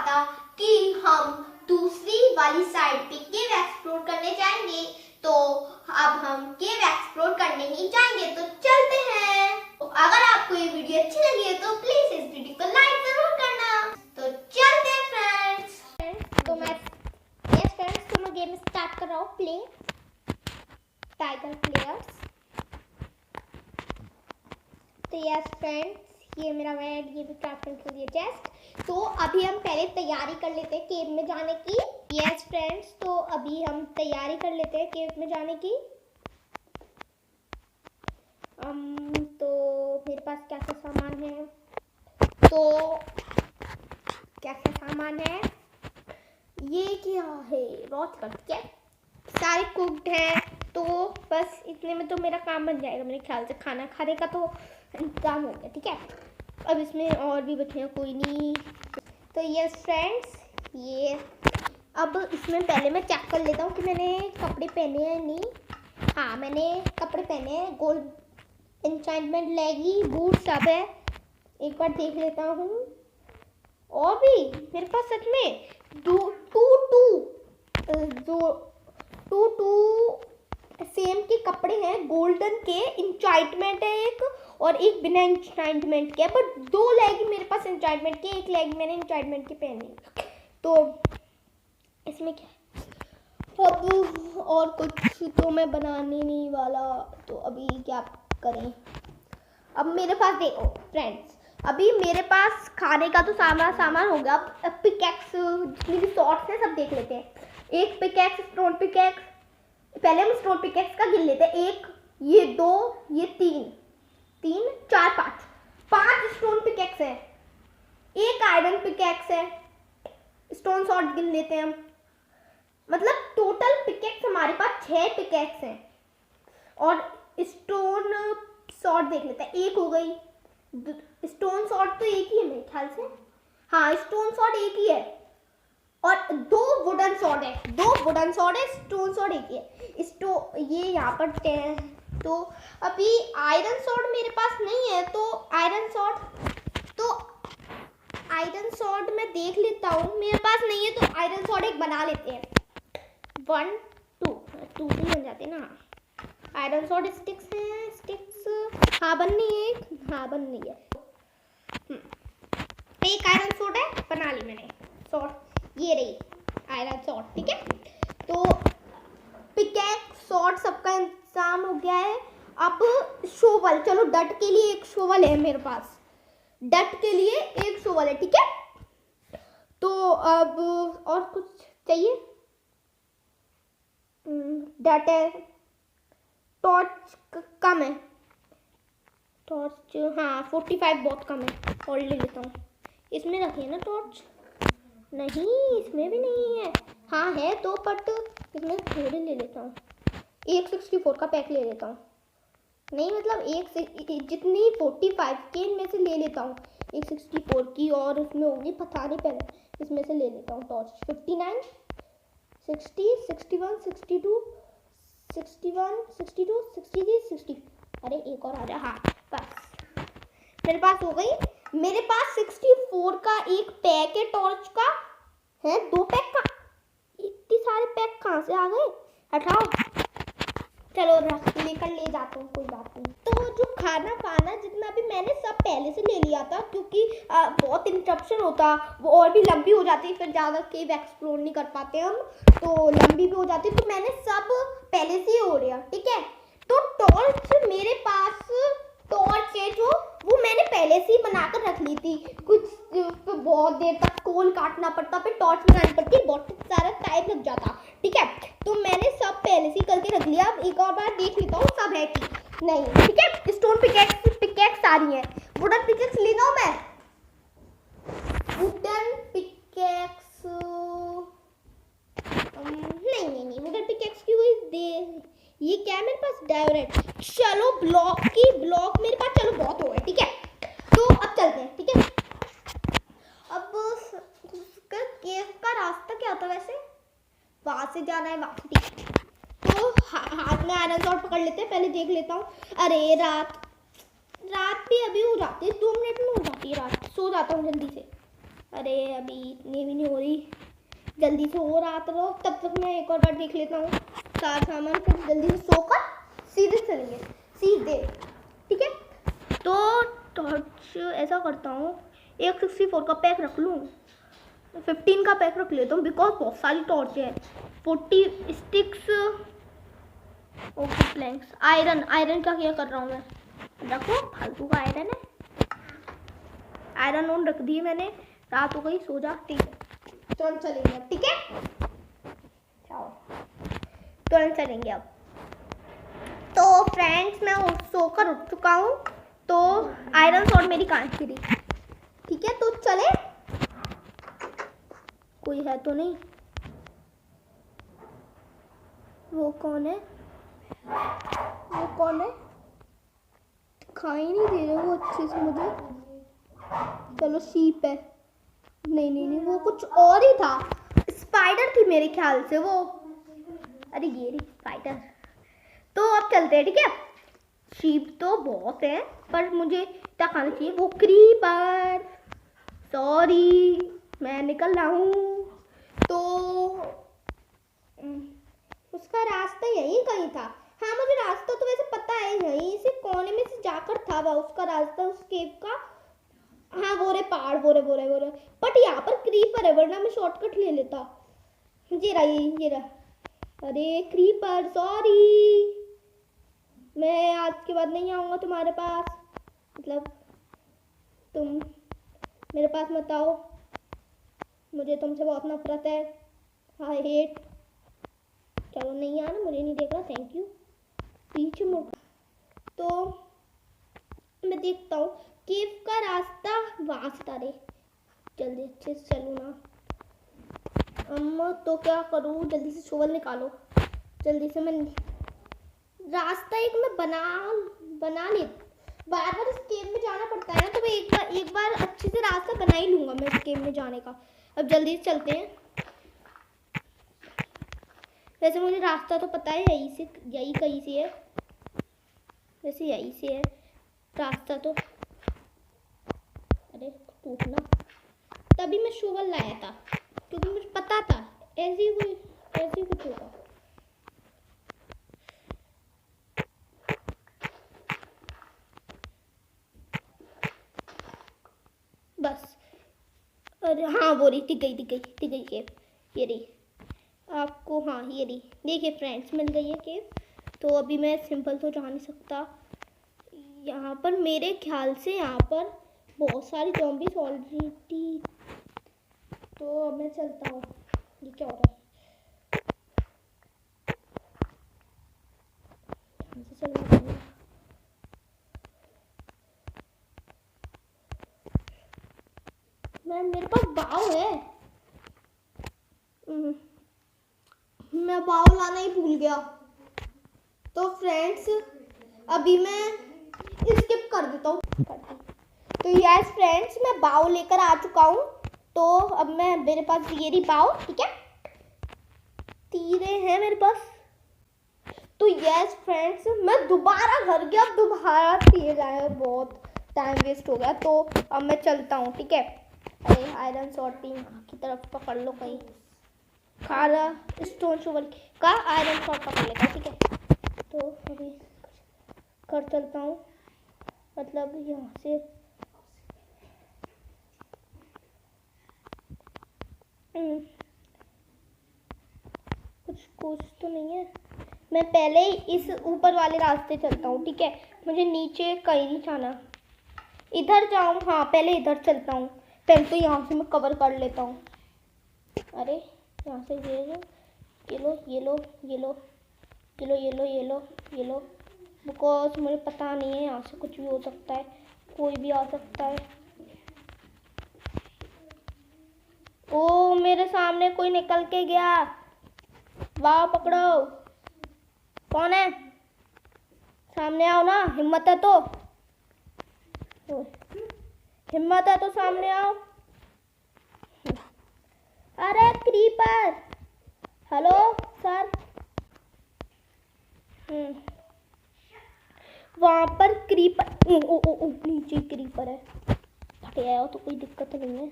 था कि हम दूसरी वाली साइड पे केव एक्सप्लोर करने जाएंगे, तो अब हम केव एक्सप्लोर करने ही जाएंगे। तो चलते हैं। तो अगर आपको ये वीडियो अच्छी लगी है तो प्लीज इस वीडियो को लाइक जरूर करना। तो चलते हैं फ्रेंड्स। तो मैं गेम स्टार्ट कर रहा हूँ। Play tiger players. तो यस फ्रेंड्स, ये मेरा वेड, ये भी क्राफ्टिंग के लिए चेस्ट। तो अभी हम पहले तैयारी कर लेते हैं केव में जाने की। यस फ्रेंड्स, तो अभी हम तैयारी कर लेते हैं केव में जाने की। तो मेरे पास क्या क्या सामान है, तो क्या क्या सामान है, ये क्या है, रॉच कट, क्या सारे कुक्ड हैं। तो बस इतने में तो मेरा काम बन जाएगा मेरे ख्याल से। खाना खाने का तो इंतजाम हो गया, ठीक है। अब इसमें और भी बचे हैं, कोई नहीं। तो ये फ्रेंड्स, ये अब इसमें पहले मैं चेक कर लेता हूँ कि मैंने कपड़े पहने हैं नहीं। हाँ, मैंने कपड़े पहने हैं। गोल्ड एन्चेंटमेंट लेगी, बूट सब है। एक बार देख लेता हूँ। और भी मेरे पास सच में टू सेम के कपड़े हैं। गोल्डन के एन्चेंटमेंट है एक, और एक बिना एन्चेंटमेंट के। बट दो लेगी मेरे पास एन्चेंटमेंट के, एक लेगी मैंने एन्चेंटमेंट के पहनी। तो इसमें क्या अब और कुछ तो मैं बनाने नहीं वाला। तो अभी क्या करें। अब मेरे पास देखो फ्रेंड्स, अभी मेरे पास खाने का तो सामान हो गया। अब पिकैक्स, जितनी भी शॉर्ट्स हैं सब देख लेते हैं। एक पिकैक्स, स्टोन पिकैक्स। पहले हम स्टोन पिकैक्स का गिन लेते हैं। एक, ये दो, ये तीन, चार, पांच स्टोन पिकैक्स है। एक आयरन पिकैक्स है। स्टोन शॉर्ट गिन लेते हैं हम। मतलब टोटल पिकैक्स हमारे पास 6 पिकैक्स हैं। और स्टोन शॉर्ट देख लेते हैं। एक हो गई। स्टोन शॉर्ट तो एक ही है मेरे ख्याल से। हाँ, स्टोन शॉर्ट एक ही है। और दो वुडन शॉर्ट है। स्टोन शॉर्ट एक ही है। ये यहाँ पर 10। तो अभी आयरन शॉर्ट मेरे पास नहीं है। तो आयरन शॉर्ट मैं देख लेता हूँ। मेरे पास नहीं है तो आयरन शॉर्ट एक बना लेते हैं। 1 2 भी बन जाते ना। आयरन शॉर्ट स्टिक्स हैं। हाँ बननी है। एक आयरन शॉर्ट है, बना ली मैंने शॉर्ट। ये रही आयरन शॉर्ट, ठीक है। तो पिकैक्स, शॉर्ट सबका इंतजाम हो गया है। अब शोवल, चलो डट के लिए एक शोवल है मेरे पास। ठीक है। तो अब और कुछ चाहिए। डट है। टॉर्च कम है। टॉर्च हाँ 45 बहुत कम है। और ले लेता हूँ। इसमें रखिए ना टॉर्च। नहीं, इसमें भी नहीं है। हाँ है तो, बट इसमें थोड़े ले लेता हूँ। एक 64 का पैक ले लेता हूँ। नहीं मतलब एक से जितनी 45 के इनमें से ले लेता हूँ। एक 64 की और उसमें होगी पता नहीं, पहले इसमें से ले लेता हूँ टॉर्च। 59 60 61 62 61 62 63 60। अरे एक और आ जा। हाँ बस मेरे पास हो गई। मेरे पास 64 का एक पैक है टॉर्च का। है 2 पैक का। इतने सारे पैक कहाँ से आ गए, हटाओ। चलो लेकर ले जाता हूँ, कोई बात नहीं। तो जो खाना जितना भी मैंने सब पहले से ले लिया था, क्योंकि बहुत इंटरप्शन होता, वो और भी लंबी हो जाती, फिर ज़्यादा केव एक्सप्लोर नहीं कर पाते हम, तो लंबी भी हो जाती। तो मैंने सब पहले से ही हो रहा, ठीक है। तो टॉर्च मेरे पास है जो, वो मैंने पहले से ही बनाकर रख ली थी। कुछ बहुत देर तक कोल काटना पड़ता, फिर टॉर्च बनानी पड़ती, बहुत सारा टाइम लग जाता, ठीक है। तो मैंने सब पहले से ही करके रख लिया। अब एक और बार देख लेता हूँ सब है कि नहीं, ठीक है। स्टोन पिकैक्स सारी है। वुडन पिकैक्स ले जाऊँ मैं। वुडन पिकैक्स नहीं वुडन पिकैक्स की कोई दे। ये क्या है मेरे पास, डायरेक्ट। चलो ब्लॉक मेरे पास, चलो बहुत हो गए, ठीक है। तो अब चलते हैं, ठीक है। अब केव का रास्ता क्या होता है वैसे, वहां से जाना है वहां, ठीक है। तो हाथ में आयरन शॉर्ट पकड़ लेते हैं, पहले देख लेता हूँ। अरे रात भी अभी हो जाती है, 2 मिनट में हो जाती है रात। सो जाता हूँ जल्दी से। अरे अभी इतनी भी नहीं हो रही, जल्दी से हो रहा तो तब तक मैं एक और बार देख लेता हूँ सारा सामान, फिर जल्दी से सोकर सीधे चलेंगे सीधे। ठीक है, तो टॉर्च ऐसा करता हूँ, एक 64 का पैक रख लूँ, 15 का पैक रख लेता हूँ बिकॉज बहुत सारी टॉर्च है। 40 स्टिक्स, ओके प्लैंक्स। आयरन का क्या कर रहा हूँ मैं, रखो फालतू का आयरन है, आयरन ऑन रख दी मैंने, रात हो गई सो जा। ठीक है तुरंत चलेंगे अब, ठीक है जाओ तुरंत चलेंगे अब। तो फ्रेंड्स मैं सोकर उठ चुका हूँ, तो आयरन शॉट मेरी कांच गिरी। ठीक है तो चले, कोई है तो नहीं, वो कौन है, वो कौन है, दिखाई नहीं दे रहे वो अच्छे से मुझे। चलो शीप है, नहीं नहीं नहीं वो कुछ और ही था, स्पाइडर थी मेरे ख्याल से वो, अरे ये रही स्पाइडर। तो अब चलते हैं, ठीक है। शीप तो बहुत है पर मुझे क्या खाना चाहिए, वो क्रीपर, सॉरी मैं निकल रहा हूँ। तो उसका रास्ता यहीं कहीं था, हाँ मुझे रास्ता तो वैसे पता है, यहीं से कोने में से जाकर था वह उसका रास्ता उस केव का। हाँ वो रे पहाड़, वो रे बट यहाँ पर क्रीपर है, वरना मैं शॉर्टकट ले लेता। ये रहा, अरे क्रीपर सॉरी, मैं आज के बाद नहीं आऊँगा तुम्हारे पास, मतलब तुम मेरे पास मत आओ, मुझे तुमसे बहुत नफरत है, आई हेट। चलो नहीं आना, मुझे नहीं देख रहा, थैंक यू। पीछे मुड़, तो मैं देखता हूँ केव का रास्ता वहाँ से था रे, जल्दी अच्छे से चलूँ ना। अम्मा तो क्या करूँ, जल्दी से शोवल निकालो, जल्दी से। मैं रास्ता एक मैं बना ले, बार बार इस केव में जाना पड़ता है ना, तो मैं एक बार अच्छे से रास्ता बना ही लूँगा मैं इस केव में जाने का। अब जल्दी से चलते हैं, वैसे मुझे रास्ता तो पता है, यही कहीं से है, वैसे यही से है रास्ता तो। अरे टूटना, तभी मैं शोवल लाया था क्योंकि मुझे पता था ऐसे ही कुछ होगा। बस, अरे हाँ वो रही, टिक गई केव, ये रही आपको, हाँ ये रही, देखिए फ्रेंड्स मिल गई है केव। तो अभी मैं सिंपल तो जा नहीं सकता, यहाँ पर मेरे ख्याल से यहाँ पर बहुत सारी ज़ॉम्बीज़ ऑलरेडी। तो अब मैं चलता हूँ, ये क्या हो रहा है, चलना पड़ेगा। मेरे पास बाव है, मैं बाव लाना ही भूल गया। तो फ्रेंड्स अभी मैं स्किप कर देता हूँ। तो यस फ्रेंड्स मैं बाव लेकर आ चुका हूँ, तो अब मैं मेरे पास ये रही बाव, ठीक है, तीरे हैं मेरे पास। तो यस फ्रेंड्स मैं दोबारा घर गया, अब दोबारा तीर आया, बहुत टाइम वेस्ट हो गया। तो अब मैं चलता हूँ, ठीक है। अरे आयरन शॉर्टिंग की तरफ पकड़ लो, कहीं खारा स्टोन शोवल का आयरन शॉट पकड़ लेगा, ठीक है। तो अभी घर चलता हूँ, मतलब यहाँ से कुछ तो नहीं है, मैं पहले इस ऊपर वाले रास्ते चलता हूँ, ठीक है, मुझे नीचे कहीं नहीं जाना, इधर जाऊँ, हाँ पहले इधर चलता हूँ, पहले तो यहाँ से मैं कवर कर लेता हूँ। अरे यहाँ से ये लो बिकॉज मुझे पता नहीं है, यहाँ से कुछ भी हो सकता है, कोई भी आ सकता है। ओ मेरे सामने कोई निकल के गया, वाह पकड़ो, कौन है, सामने आओ ना, हिम्मत है तो सामने आओ। अरे क्रीपर, हेलो सर। वहां पर क्रीपर, नीचे क्रीपर है, हटे आओ तो कोई दिक्कत नहीं है।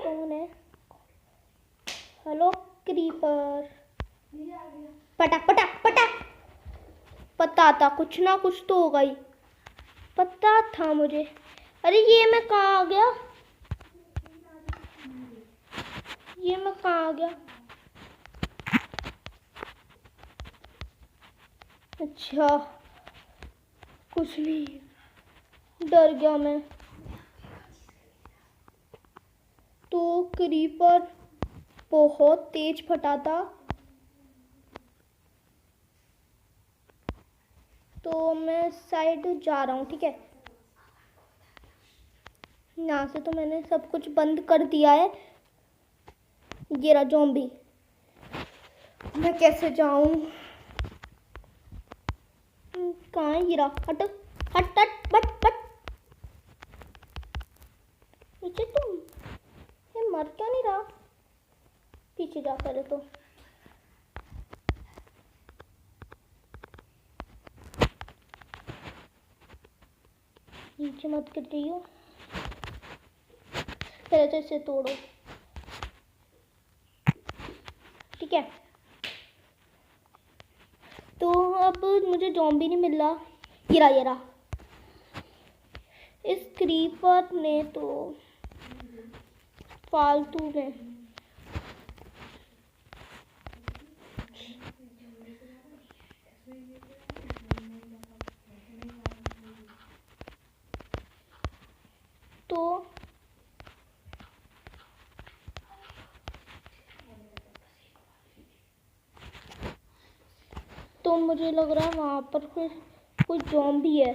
कौन है? Hello creeper. पटा पटा पटा। पता था कुछ ना कुछ तो होगा ही, पता था मुझे। अरे ये मैं कहाँ आ गया? ये मैं कहाँ आ गया? अच्छा कुछ नहीं, डर गया मैं। तो क्रीपर बहुत तेज फटा था, तो मैं साइड जा रहा हूँ, ठीक है। यहाँ से तो मैंने सब कुछ बंद कर दिया है। ये रहा ज़ॉम्बी, मैं कैसे जाऊँ? कहाँ है? ये रहा। हट हट हट बट बट। नीचे तुम, ये मर क्या नहीं रहा? पीछे जा पहले तो। नीचे मत कर रही हो, पहले तो इसे तोड़ो, ठीक है। तो अब मुझे ज़ॉम्बी नहीं मिल रहा। ये रहा। इस क्रीपर ने तो फालतू में तो मुझे लग रहा है वहाँ पर कोई ज़ॉम्बी है।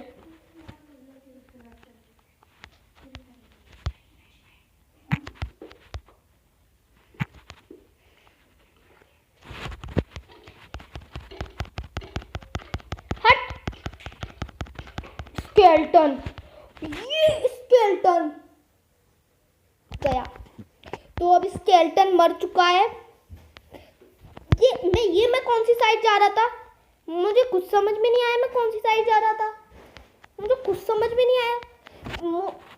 हट स्केलेटन, ये स्केलेटन गया। तो अब स्केलेटन मर चुका है। मैं कौन सी साइड जा रहा था? मुझे कुछ समझ में नहीं आया, मैं कौन सी साइड जा रहा था, मुझे कुछ समझ में नहीं आया।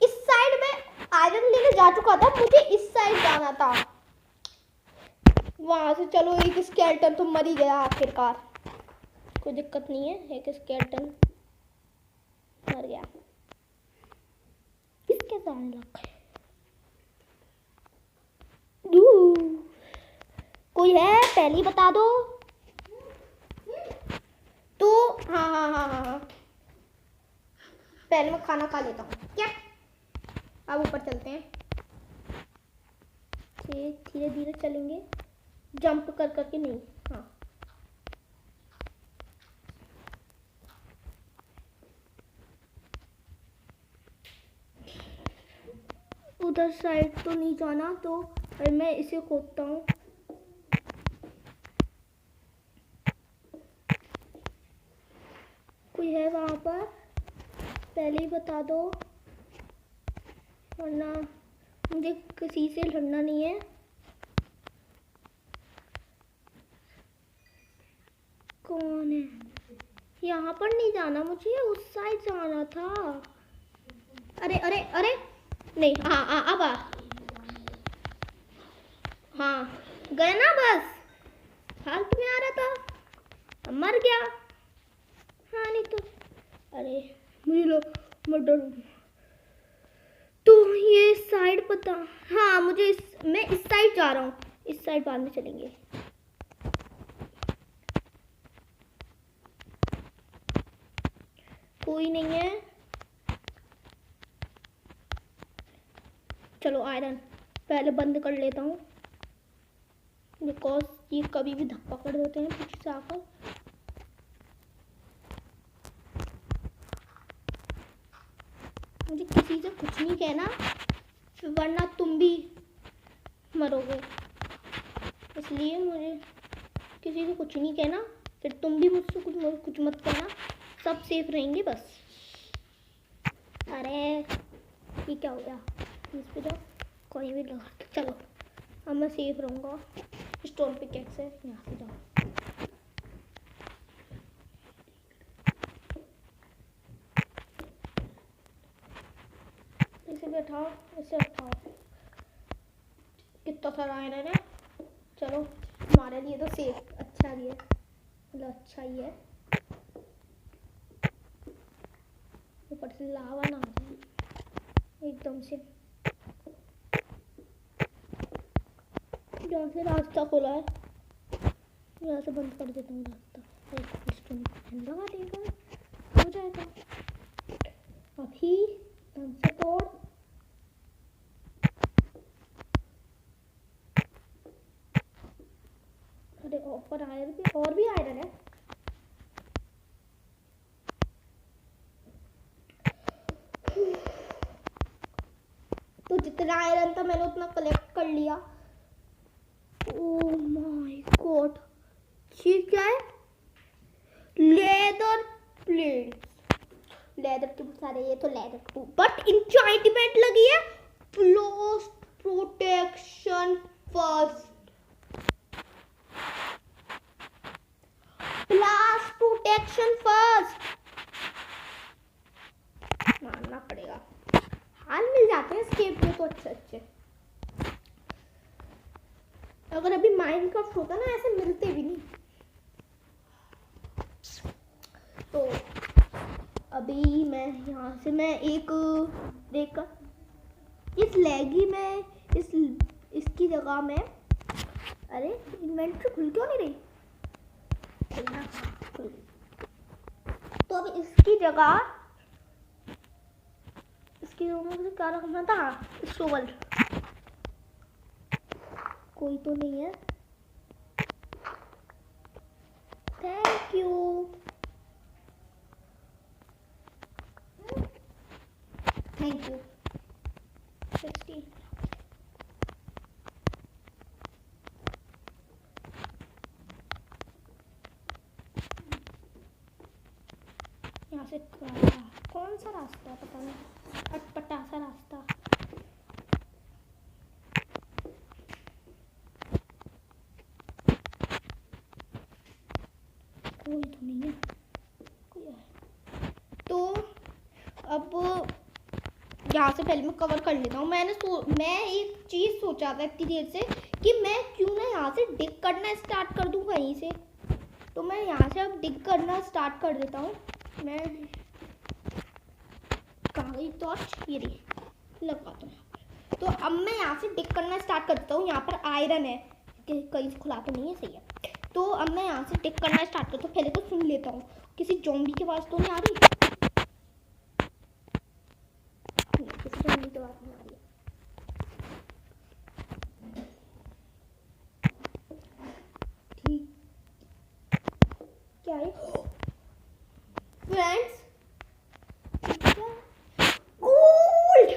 इस साइड में आयरन लेने जा चुका था, मुझे इस साइड जाना था। वहां से चलो, एक स्केलेटन तो मर ही गया आखिरकार, कोई दिक्कत नहीं है। एक स्केलेटन मर गया, इसके सामने लग गए। कोई है? पहले ही बता दो तो। हाँ, पहले मैं खाना खा लेता हूँ क्या। अब ऊपर चलते हैं, धीरे धीरे चलेंगे, जंप कर करके नहीं। हाँ उधर साइड तो नहीं जाना, तो मैं इसे खोदता हूँ। कोई है वहाँ पर? पहले ही बता दो, वरना मुझे किसी से लड़ना नहीं है। कौन है? यहाँ पर नहीं जाना मुझे, उस साइड जाना था। अरे अरे अरे नहीं। हाँ अब हाँ गया ना, बस फालतू में आ रहा था, मर गया। हाँ नहीं तो अरे मुझे मैं डर। तो ये साइड पता, हाँ मुझे मैं इस साइड जा रहा हूँ, इस साइड बाद में चलेंगे। कोई नहीं है, चलो आयरन पहले बंद कर लेता हूँ, बिकॉज ये कभी भी धक्का कर देते हैं पीछे से आकर। मुझे किसी से कुछ नहीं कहना, वरना तुम भी मरोगे, इसलिए मुझे किसी से कुछ नहीं कहना। फिर तुम भी मुझसे कुछ मत कहना, सब सेफ रहेंगे बस। अरे ये क्या हो गया? इस पे जाओ, कोई भी लगा। चलो अब मैं सेफ रहूँगा। स्टोन पिकेक्स है, यहाँ से जाओ। इसे भी उठाओ, इसे उठाओ। इतना सारा आयरन है। चलो हमारे लिए तो सेफ अच्छा भी है, मतलब अच्छा ही है। ऊपर से लावा ना आ जाए एकदम से। यहाँ से रास्ता खुला है, यहाँ से बंद कर देता हूँ रास्ता। लगा देगा, हो जाएगा। अभी ढंग से तोड़। अरे ऊपर आयरन भी, और भी आयरन है। तो जितना आयरन था मैंने उतना कलेक्ट कर लिया। ओह माय गॉड, ये क्या है? Leather plates. लेदर के सारे, ये तो लेदर टू, बट इंचार्टमेंट लगी है। Blast protection first, blast protection first मानना पड़ेगा। हाल मिल जाते हैं स्केप में तो अच्छे अच्छे। अगर अभी माइनक्राफ्ट होता ना ऐसे मिलते भी नहीं। तो अभी मैं यहाँ से मैं एक देखकर इस लैगी में इसकी जगह में, अरे इन्वेंटरी खुल क्यों नहीं रही? तो अब इसकी जगह मुझे क्या रखना था? शोवल। कोई तो नहीं है। Thank you. Thank you. 60। यहाँ से कौन सा रास्ता है पता नहीं, अटपटा सा रास्ता। कोई तो नहीं है, कोई है। तो अब यहाँ से पहले मैं कवर कर लेता हूँ। मैं एक चीज़ सोचा था इतनी देर से कि मैं क्यों ना यहाँ से डिग करना स्टार्ट कर दूँ कहीं से। तो मैं यहाँ से अब डिग करना स्टार्ट कर देता हूँ। मैं कहाँ गई टॉर्च? ये रही, लगाता हूँ। तो अब मैं यहाँ से डिग करना स्टार्ट कर देता हूँ। यहाँ पर आयरन है, कहीं से खुला तो नहीं है, सही है। तो अब मैं यहाँ से डिग करना स्टार्ट करता हूँ। पहले तो सुन लेता हूँ किसी ज़ॉम्बी के पास तो नहीं आ रही। किसी ज़ॉम्बी के पास नहीं आ रही है। ठीक क्या है फ्रेंड्स? गोल्ड!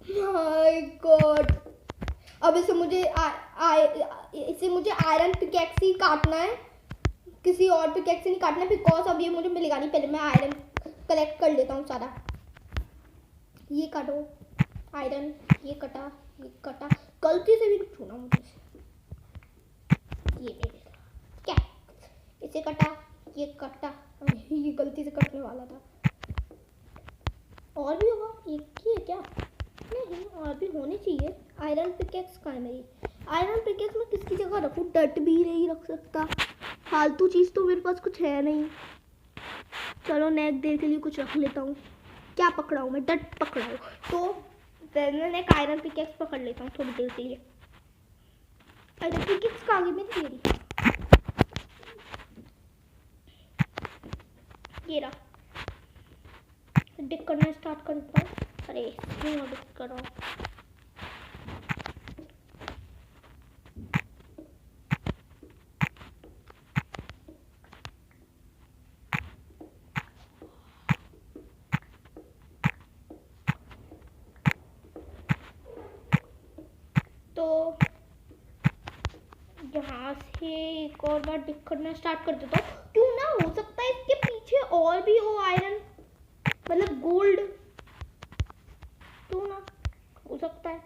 My God! अब इसे मुझे आयरन पिकेक्स ही काटना है, किसी और पिकेक्स से नहीं काटना है, बिकॉज अब ये मुझे मिलेगा नहीं। पहले मैं आयरन कलेक्ट कर लेता हूँ सारा। ये काटो आयरन, ये कटा, ये कटा। गलती से भी नहीं छूना मुझे। ये क्या, इसे कटा, ये कटा। ये गलती से कटने वाला था। और भी होगा, एक ही है क्या? नहीं, और भी होने चाहिए। आयरन पिकेक्स कहाँ है मेरी? आयरन पिकेक्स मैं किसकी जगह रखूँ? डट भी नहीं रख सकता, फालतू चीज़ तो मेरे पास कुछ है नहीं। चलो नेक्स्ट देर के लिए कुछ रख लेता हूँ। क्या पकड़ा हूँ मैं? डट पकड़ा हूँ। तो मैं एक आयरन पिकेक्स पकड़ लेता हूँ थोड़ी देर के लिए। आयरन पिकेक्स कहाँ गई मेरी? ये रहा। डिग करना स्टार्ट करता हूँ। अरे क्यों डिग करो? तो यहाँ से एक और बार डिग करना स्टार्ट कर देता हूँ। क्यों ना, हो सकता है इसके पीछे और भी हो आयरन, मतलब गोल्ड। क्यों ना, हो सकता है।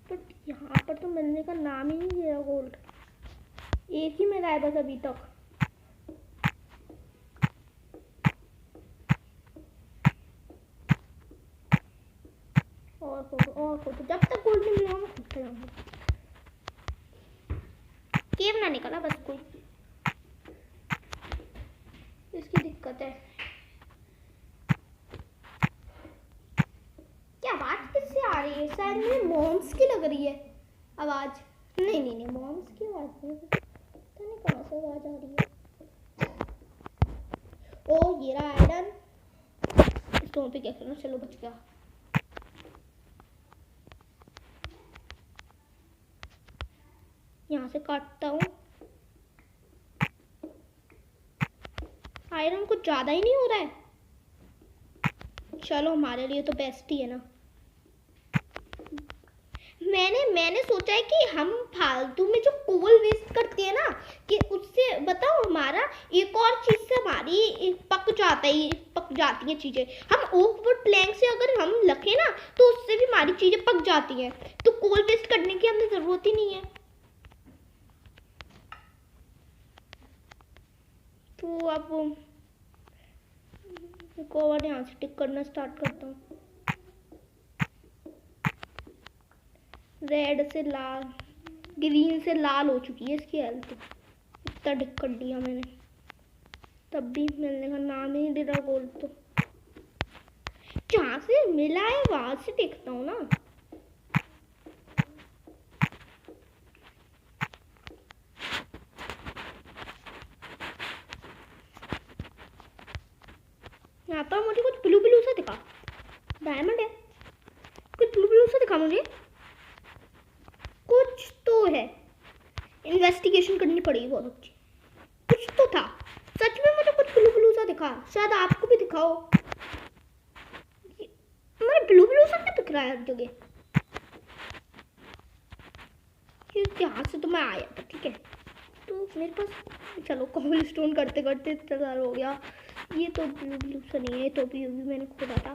तो यहाँ पर तो मिलने का नाम ही नहीं लिया गोल्ड। एक ही मिला है बस अभी तक। और खोदो जब तक गोल्ड नहीं मिला मैं खोदता जाऊंगा। केव ना निकला बस कोई, इसकी दिक्कत है। क्या आवाज किससे आ रही है? शायद मेरे मॉम्स की लग रही है आवाज। नहीं मॉम्स की आवाज नहीं, पता नहीं कहाँ से आवाज आ रही है। ओ ये रहा आयरन, स्टोन पे क्या करना, चलो बच गया। यहाँ से काटता हूँ। आयरन कुछ ज्यादा ही नहीं हो रहा है। चलो हमारे लिए तो बेस्ट ही है ना। मैंने सोचा है कि हम फालतू में जो कोल वेस्ट करते हैं ना, कि उससे बताओ हमारा एक और चीज से हमारी पक जाती है चीजें। हम ओक वुड प्लैंक से अगर हम रखें ना तो उससे भी हमारी चीजें पक जाती हैं, तो कोल वेस्ट करने की हमें जरूरत ही नहीं है। तो अब कोवर यहाँ से टिक करना स्टार्ट करता हूँ। रेड से लाल, ग्रीन से लाल हो चुकी है इसकी हेल्थ। इतना टिक कर लिया मैंने, तब भी मिलने का नाम ही नहीं दे रहा गोल्ड। तो जहाँ से मिला है वहां से टिकता हूँ ना। यहाँ पर मुझे कुछ ब्लू ब्लू सा दिखा, डायमंड है, कुछ ब्लू ब्लू सा दिखा मुझे, कुछ तो है। इन्वेस्टिगेशन करनी पड़ेगी बहुत अच्छी। कुछ तो था सच में, मुझे कुछ ब्लू ब्लू सा दिखा, शायद आपको भी दिखाओ। मुझे ब्लू ब्लू सा क्या दिख रहा है हर जगह। यहाँ से तो मैं आया था, ठीक है। तो मेरे पास, चलो कॉबल स्टोन करते करते इतना हो गया। ये तो ब्लू ब्लू सा नहीं है, तो भी मैंने खोदा था।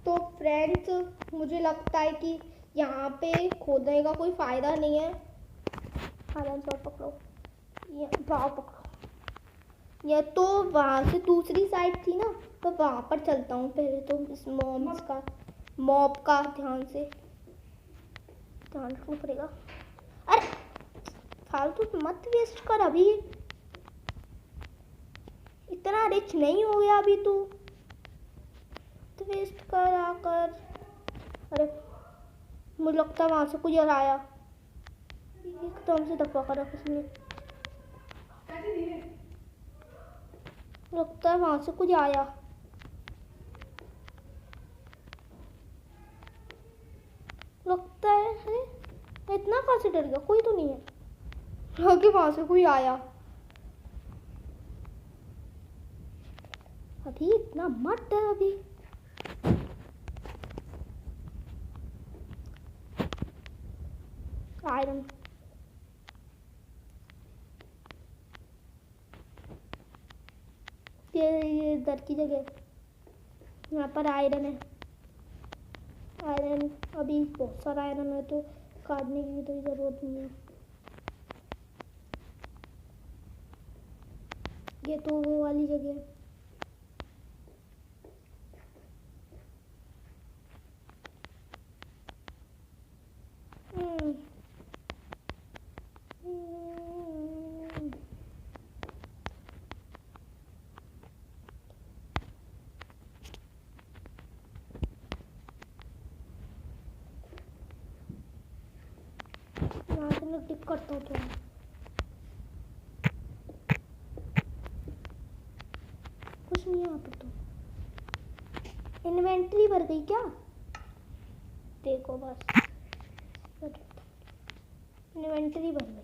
तो फ्रेंड्स मुझे लगता है कि यहाँ पे खोदने का कोई फ़ायदा नहीं है। आराम से पकड़ो, ये भाव पकड़ो। ये तो वहाँ से दूसरी साइड थी ना, तो वहाँ पर चलता हूँ पहले। तो इस मॉब का ध्यान रखना पड़ेगा। अरे फालतू मत वेस्ट कर, अभी इतना रिच नहीं हो गया अभी तू, तो वेस्ट कर आकर। अरे मुझे लगता है वहां से कुछ आया, एकदम से धक्का करा किसने, लगता है वहां से कुछ आया। लगता है इतना कहाँ से डर गया, कोई तो नहीं है। आगे वहां से कोई आया। अभी इतना मत डर अभी। आयरन, ये इधर की जगह, यहाँ पर आयरन है। आयरन अभी बहुत सारा आयरन है, तो काटने की तो जरूरत नहीं है। ये तो वो वाली जगह है। टिक करता हूँ थोड़ा। कुछ नहीं है यहाँ पर। तो इन्वेंटरी भर गई क्या? देखो बस, इन्वेंटरी भर गई।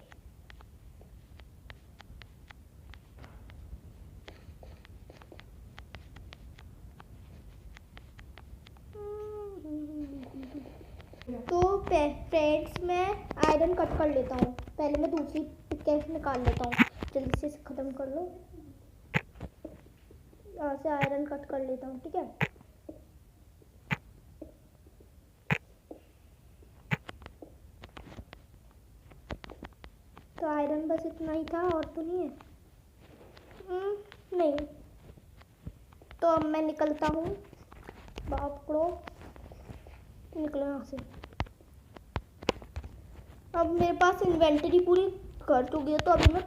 तो फ्रेंड्स मैं आयरन कट कर लेता हूँ। पहले मैं दूसरी पिकेक्स निकाल लेता हूँ, जल्दी से ख़त्म कर लो। यहाँ से आयरन कट कर लेता हूँ, ठीक है। तो आयरन बस इतना ही था, और तो नहीं है। नहीं, तो अब मैं निकलता हूँ। बाप पकड़ो, निकलो यहाँ से। अब मेरे पास इन्वेंटरी पूरी कर चुकी है, तो अभी मैं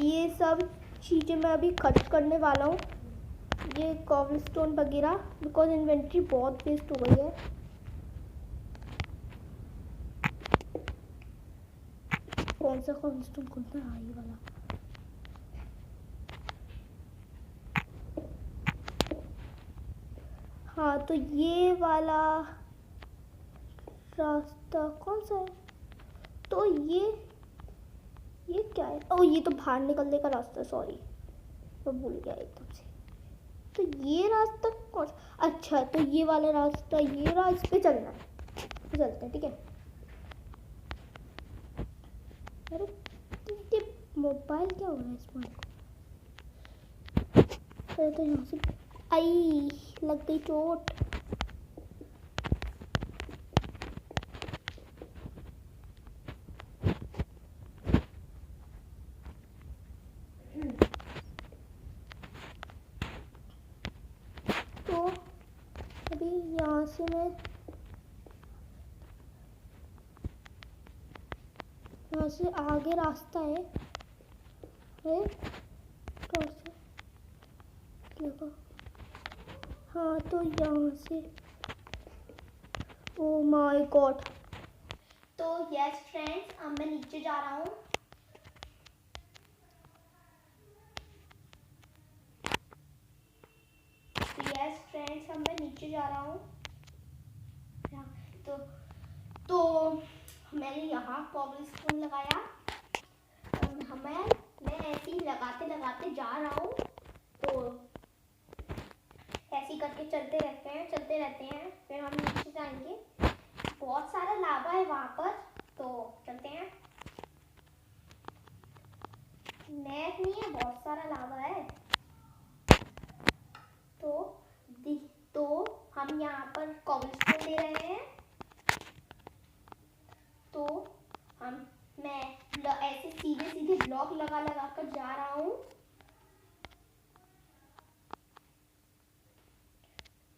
ये सब चीज़ें मैं अभी खर्च करने वाला हूँ, ये कॉबलस्टोन वगैरह, बिकॉज इन्वेंटरी बहुत वेस्ट हो गई है। कौन सा कॉबलस्टोन खुलता है? ये वाला। हाँ, तो ये वाला रास्ता कौन सा है? तो ये क्या है? ओ, ये तो बाहर निकलने का रास्ता है, सॉरी मैं भूल गया एकदम से। तो ये रास्ता कौन सा? अच्छा, तो ये वाला रास्ता, ये रास्ते पे चलना है, तो चलते हैं, ठीक है। अरे ये मोबाइल क्या हो रहा है इसमें? पहले तो यहाँ से आई लग गई चोट। तो अभी यहाँ से मैं यहाँ से आगे रास्ता है, देखो। हाँ, तो यहाँ से, ओ माय गॉड। तो यस फ्रेंड्स, अब मैं नीचे जा रहा हूँ। यस फ्रेंड्स, अब मैं नीचे जा रहा हूँ। तो मैंने यहाँ कॉबलस्टोन लगाया। मैं ऐसे ही लगाते लगाते जा रहा हूँ, तो ऐसे ही करके चलते रहते हैं, फिर हम नीचे जाएंगे। बहुत सारा लावा है वहाँ पर, तो चलते हैं। नेट नहीं है, बहुत सारा लावा है। तो हम यहाँ पर कॉबलस्टोन ले रहे हैं। तो मैं ऐसे सीधे सीधे ब्लॉक लगा लगा कर जा रहा हूँ।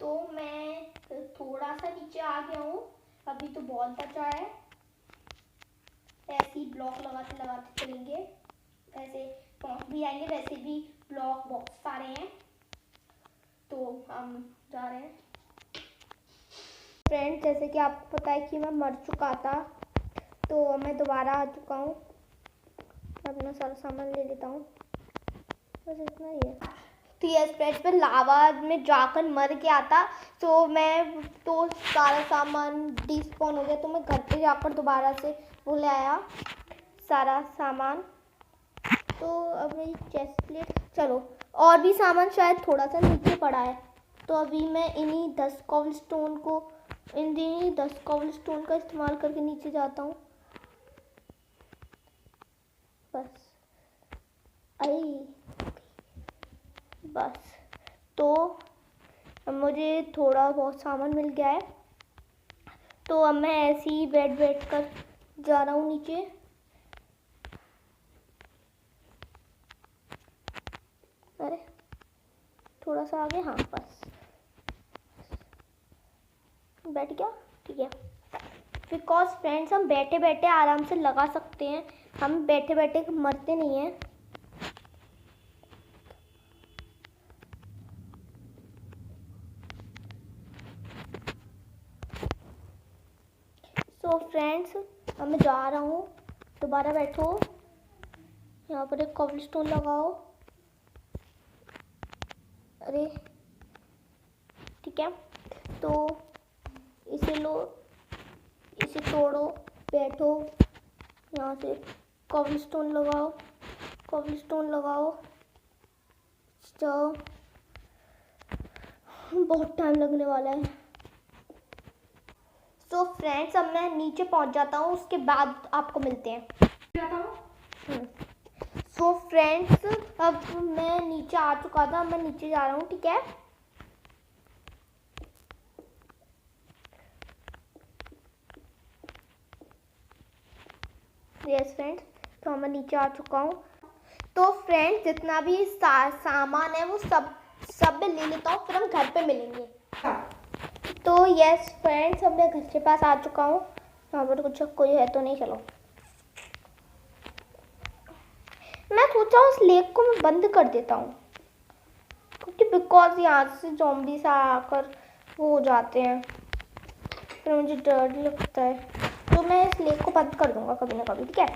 तो मैं थोड़ा सा नीचे आ गया हूँ, अभी तो बहुत बचा है। ऐसे ही ब्लॉक लगाते लगाते चलेंगे, ऐसे पहुंच भी आएंगे। वैसे भी ब्लॉक बहुत सारे हैं, तो हम जा रहे हैं। फ्रेंड्स, जैसे कि आपको पता है कि मैं मर चुका था, तो मैं दोबारा आ चुका हूँ। अपना सारा सामान ले लेता हूँ, बस इतना ही है। तो यस फ्रेंड्स, मैं लावा में जाकर मर गया था, तो सारा सामान डिस्पॉन हो गया। तो मैं घर पे जाकर दोबारा से वो ले आया सारा सामान। तो अब मेरी चेस्ट प्लेट, चलो और भी सामान शायद थोड़ा सा नीचे पड़ा है। तो अभी मैं इन्हीं 10 कॉबलस्टोन का इस्तेमाल करके नीचे जाता हूँ। बस तो मुझे थोड़ा बहुत सामान मिल गया है। तो अब मैं ऐसे ही बैठ कर जा रहा हूँ नीचे। अरे थोड़ा सा आगे, हाँ बस बैठ गया, ठीक है। बिकॉज फ्रेंड्स, हम बैठे बैठे आराम से लगा सकते हैं, हम बैठे बैठे मरते नहीं हैं। तो फ्रेंड्स, अब मैं जा रहा हूँ, दोबारा बैठो, यहाँ पर एक कॉबलस्टोन लगाओ। अरे ठीक है, तो इसे लो, इसे तोड़ो, बैठो, यहाँ से कॉबलस्टोन लगाओ, जाओ। बहुत टाइम लगने वाला है। सो फ्रेंड्स, अब मैं नीचे पहुंच जाता हूँ, उसके बाद आपको मिलते हैं। सो फ्रेंड्स, अब मैं नीचे आ चुका था, मैं नीचे जा रहा हूँ, ठीक है। यस फ्रेंड्स, तो मैं नीचे आ चुका हूँ। तो फ्रेंड्स, जितना भी सामान है वो सब मैं ले लेता हूँ, फिर हम घर पे मिलेंगे। तो यस फ्रेंड्स, अब मैं घर के पास आ चुका हूँ। यहाँ पर कुछ कोई है तो नहीं, चलो मैं सोचा उस लेक को मैं बंद कर देता हूँ, क्योंकि बिकॉज यहाँ से ज़ॉम्बी सा आकर वो हो जाते हैं, फिर मुझे डर लगता है। तो मैं इस लेक को बंद कर दूंगा कभी ना कभी, ठीक है।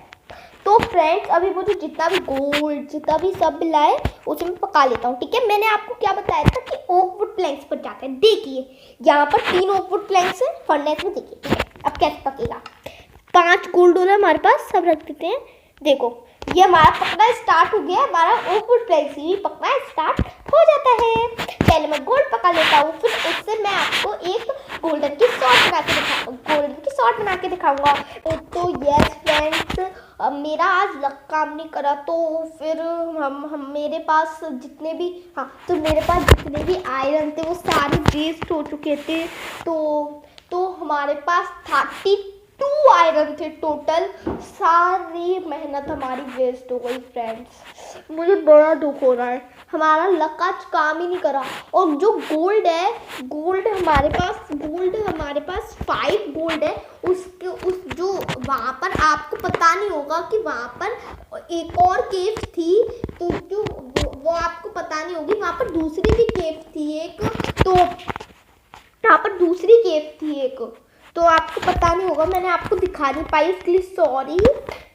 तो फ्रेंड्स अभी वो जो जितना भी गोल्ड जितना भी सब लाए उसे मैं पका लेता हूँ, ठीक है। मैंने आपको क्या बताया था कि ओक वुड प्लैंक्स पर जाते हैं। देखिए यहाँ पर 3 ओक वुड प्लैंक्स हैं फर्नेस में, देखिए ठीक है। अब कैसे पकेगा, 5 गोल्ड है हमारे पास, सब रख देते हैं। देखो ये हमारा पकना स्टार्ट हो गया, हमारा ओक वुड प्लैंक्स भी पकना स्टार्ट हो जाता है। पहले मैं गोल्ड पका लेता हूँ, फिर उससे मैं आपको एक गोल्डन की शॉट बना के दिखाऊंगा। तो यस फ्रेंड्स, मेरा आज लक काम नहीं करा, तो फिर हम मेरे पास जितने भी आयरन थे वो सारे वेस्ट हो चुके थे। तो हमारे पास 32 आयरन थे टोटल, सारी मेहनत हमारी वेस्ट हो गई फ्रेंड्स। मुझे बड़ा दुख हो रहा है, हमारा लक आज काम ही नहीं करा। और जो गोल्ड है, गोल्ड हमारे पास 5 गोल्ड है। उस जो वहाँ पर आपको पता नहीं होगा कि वहाँ पर एक और केव थी, तो जो वो आपको पता नहीं होगी, वहाँ पर दूसरी भी केव थी एक, तो यहाँ पर दूसरी केव थी एक, तो आपको पता नहीं होगा, मैंने आपको दिखा नहीं पाई, उसके लिए सॉरी।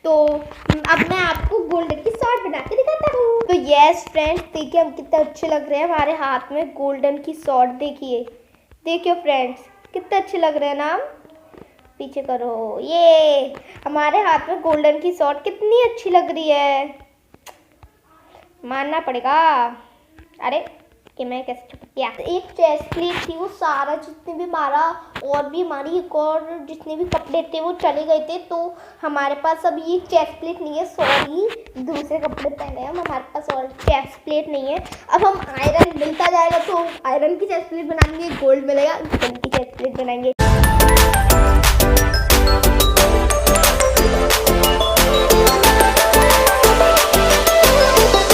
तो अब मैं आपको गोल्डन की शॉट बना के दिखाता हूँ। तो यस फ्रेंड्स, देखिए हम कितने अच्छे लग रहे हैं हमारे हाथ में गोल्डन की शॉट। देखिए फ्रेंड्स कितने अच्छे लग रहे हैं ना। पीछे करो, ये हमारे हाथ में गोल्डन की शॉट कितनी अच्छी लग रही है, मानना पड़ेगा। अरे कि मैं कैसे छुप गया। एक चेस्ट प्लेट थी, वो सारा जितने भी हमारी एक और जितने भी कपड़े थे वो चले गए थे, तो हमारे पास अभी ये चेस्ट प्लेट नहीं है, सॉरी दूसरे कपड़े पहने हैं हमारे पास, और चेस्ट प्लेट नहीं है। अब हम आयरन मिलता जाएगा तो आयरन की चेस्ट प्लेट बनाएंगे, गोल्ड मिलेगा गोल्ड की चेस्ट प्लेट बनाएंगे।